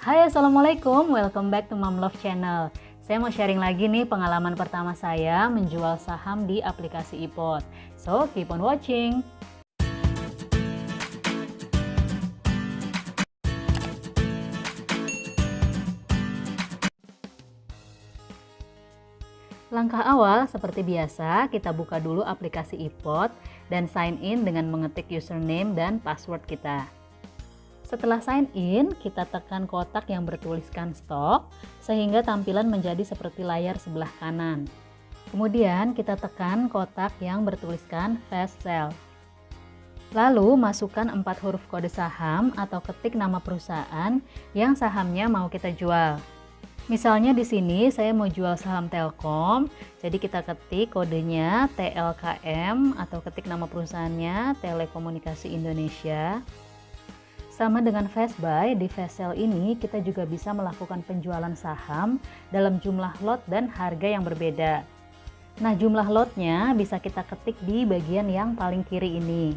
Hai, Assalamualaikum, welcome back to Mom Love Channel. Saya mau sharing lagi nih pengalaman pertama saya menjual saham di aplikasi iPod. So, keep on watching. Langkah awal seperti biasa, kita buka dulu aplikasi iPod dan sign in dengan mengetik username dan password kita. Setelah sign in, kita tekan kotak yang bertuliskan stok sehingga tampilan menjadi seperti layar sebelah kanan. Kemudian kita tekan kotak yang bertuliskan fast sell. Lalu masukkan 4 huruf kode saham atau ketik nama perusahaan yang sahamnya mau kita jual. Misalnya di sini saya mau jual saham Telkom, jadi kita ketik kodenya TLKM atau ketik nama perusahaannya Telekomunikasi Indonesia. Sama dengan fast buy, di fast sell ini kita juga bisa melakukan penjualan saham dalam jumlah lot dan harga yang berbeda. Nah, jumlah lotnya bisa kita ketik di bagian yang paling kiri ini.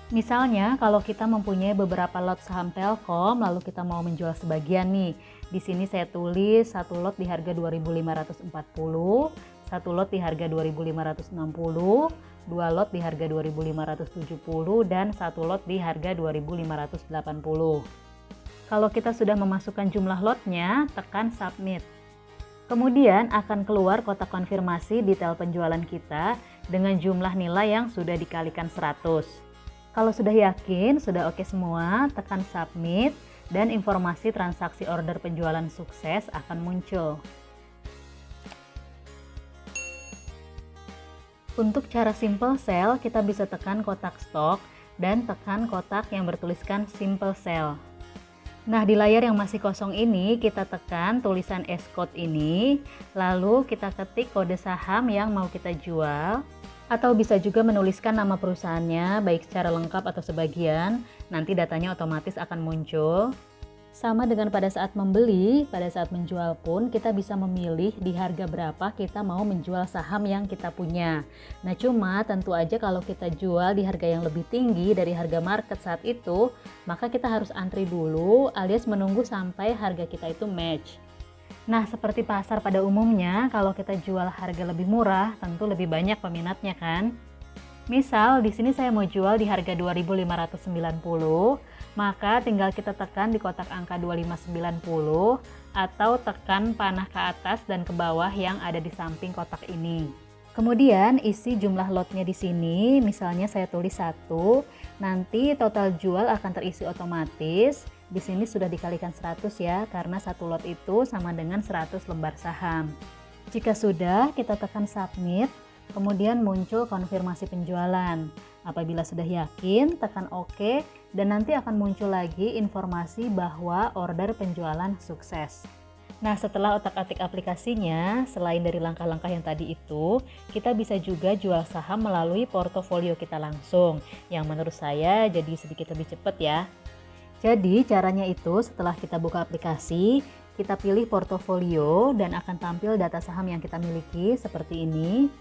Misalnya kalau kita mempunyai beberapa lot saham Telkom lalu kita mau menjual sebagian nih. Di sini saya tulis satu lot di harga 2.540, satu lot di harga 2.560, dua lot di harga 2.570 dan satu lot di harga 2.580. Kalau kita sudah memasukkan jumlah lotnya, tekan submit. Kemudian akan keluar kotak konfirmasi detail penjualan kita dengan jumlah nilai yang sudah dikalikan 100. Kalau sudah yakin, sudah oke semua, tekan submit dan informasi transaksi order penjualan sukses akan muncul. Untuk cara simple sell, kita bisa tekan kotak stok dan tekan kotak yang bertuliskan simple sell. Nah, di layar yang masih kosong ini kita tekan tulisan S-code ini, lalu kita ketik kode saham yang mau kita jual. Atau bisa juga menuliskan nama perusahaannya, baik secara lengkap atau sebagian, nanti datanya otomatis akan muncul. Sama dengan pada saat membeli, pada saat menjual pun kita bisa memilih di harga berapa kita mau menjual saham yang kita punya. Nah, cuma tentu aja kalau kita jual di harga yang lebih tinggi dari harga market saat itu, maka kita harus antri dulu alias menunggu sampai harga kita itu match. Nah, seperti pasar pada umumnya, kalau kita jual harga lebih murah, tentu lebih banyak peminatnya kan? Misal, di sini saya mau jual di harga 2.590, maka tinggal kita tekan di kotak angka 2590 atau tekan panah ke atas dan ke bawah yang ada di samping kotak ini. Kemudian isi jumlah lotnya di sini, misalnya saya tulis 1, nanti total jual akan terisi otomatis. Di sini sudah dikalikan 100 ya, karena satu lot itu sama dengan 100 lembar saham. Jika sudah, kita tekan submit, kemudian muncul konfirmasi penjualan. Apabila sudah yakin, tekan OK, dan nanti akan muncul lagi informasi bahwa order penjualan sukses. Nah, setelah otak-atik aplikasinya, selain dari langkah-langkah yang tadi itu, kita bisa juga jual saham melalui portofolio kita langsung, yang menurut saya jadi sedikit lebih cepat ya. Jadi caranya itu setelah kita buka aplikasi, kita pilih portofolio dan akan tampil data saham yang kita miliki seperti ini.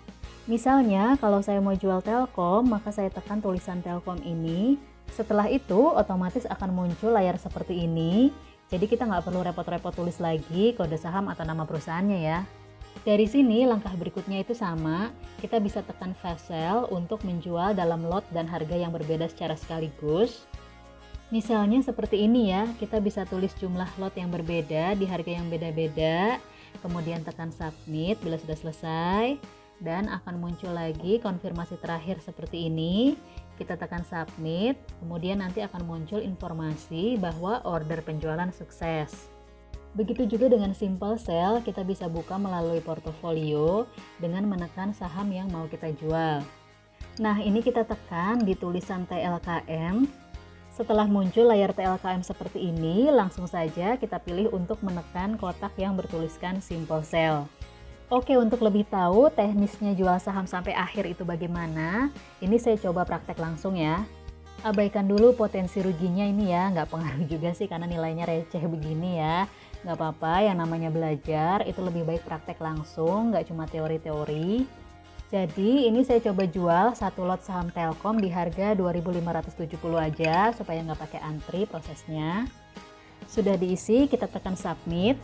Misalnya kalau saya mau jual Telkom, maka saya tekan tulisan Telkom ini. Setelah itu otomatis akan muncul layar seperti ini. Jadi kita nggak perlu repot-repot tulis lagi kode saham atau nama perusahaannya ya. Dari sini langkah berikutnya itu sama, kita bisa tekan fast sell untuk menjual dalam lot dan harga yang berbeda secara sekaligus. Misalnya seperti ini ya, kita bisa tulis jumlah lot yang berbeda di harga yang beda-beda, kemudian tekan submit bila sudah selesai, dan akan muncul lagi konfirmasi terakhir seperti ini. Kita tekan submit, kemudian nanti akan muncul informasi bahwa order penjualan sukses. Begitu juga dengan simple sell, kita bisa buka melalui portofolio dengan menekan saham yang mau kita jual. Nah, ini kita tekan di tulisan TLKM. Setelah muncul layar TLKM seperti ini, langsung saja kita pilih untuk menekan kotak yang bertuliskan simple sell. Oke, untuk lebih tahu teknisnya jual saham sampai akhir itu bagaimana, ini saya coba praktek langsung ya. Abaikan dulu potensi ruginya ini ya, nggak pengaruh juga sih karena nilainya receh begini ya. Nggak apa-apa, yang namanya belajar itu lebih baik praktek langsung, nggak cuma teori-teori. Jadi ini saya coba jual satu lot saham Telkom di harga 2.570 aja supaya nggak pakai antri prosesnya. Sudah diisi, kita tekan submit.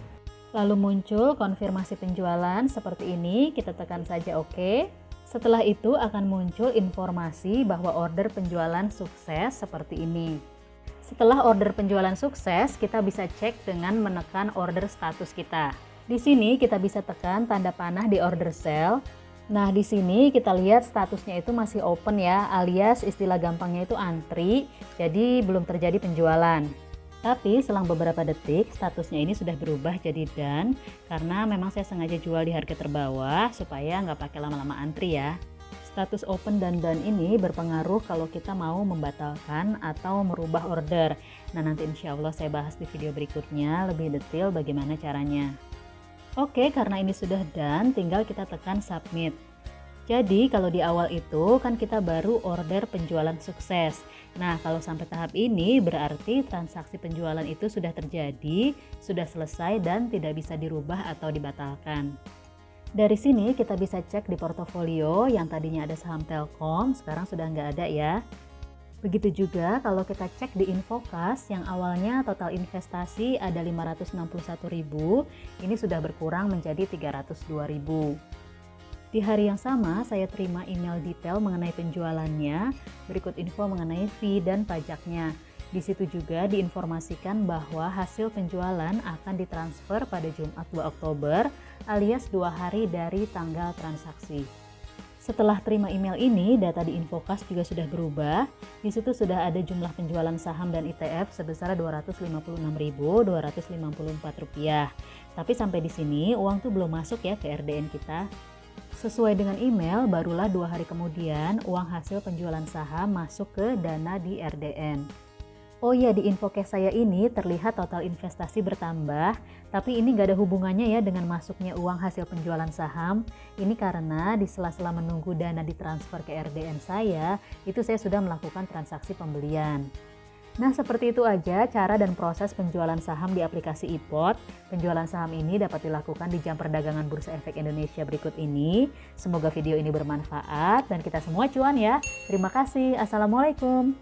Lalu muncul konfirmasi penjualan seperti ini, kita tekan saja OK. Setelah itu akan muncul informasi bahwa order penjualan sukses seperti ini. Setelah order penjualan sukses, kita bisa cek dengan menekan order status kita. Di sini kita bisa tekan tanda panah di order cell. Nah, di sini kita lihat statusnya itu masih open ya, alias istilah gampangnya itu antri, jadi belum terjadi penjualan. Tapi selang beberapa detik statusnya ini sudah berubah jadi done, karena memang saya sengaja jual di harga terbawah supaya nggak pakai lama-lama antri ya. Status open dan done ini berpengaruh kalau kita mau membatalkan atau merubah order. Nah, nanti insya Allah saya bahas di video berikutnya lebih detail bagaimana caranya. Oke, karena ini sudah done, tinggal kita tekan submit. Jadi kalau di awal itu kan kita baru order penjualan sukses. Nah, kalau sampai tahap ini berarti transaksi penjualan itu sudah terjadi, sudah selesai dan tidak bisa dirubah atau dibatalkan. Dari sini kita bisa cek di portofolio yang tadinya ada saham Telkom, sekarang sudah nggak ada ya. Begitu juga kalau kita cek di Infokas yang awalnya total investasi ada 561.000, ini sudah berkurang menjadi 302.000. Di hari yang sama, saya terima email detail mengenai penjualannya, berikut info mengenai fee dan pajaknya. Di situ juga diinformasikan bahwa hasil penjualan akan ditransfer pada Jumat 2 Oktober alias 2 hari dari tanggal transaksi. Setelah terima email ini, data di Infokas juga sudah berubah. Di situ sudah ada jumlah penjualan saham dan ETF sebesar Rp256.254. Tapi sampai di sini uang tuh belum masuk ya ke RDN kita. Sesuai dengan email, barulah 2 hari kemudian uang hasil penjualan saham masuk ke dana di RDN. Oh iya, di Infocast saya ini terlihat total investasi bertambah, tapi ini gak ada hubungannya ya dengan masuknya uang hasil penjualan saham. Ini karena di sela-sela menunggu dana ditransfer ke RDN saya, itu saya sudah melakukan transaksi pembelian. Nah, seperti itu aja cara dan proses penjualan saham di aplikasi iPod. Penjualan saham ini dapat dilakukan di jam perdagangan Bursa Efek Indonesia berikut ini. Semoga video ini bermanfaat dan kita semua cuan ya. Terima kasih. Assalamualaikum.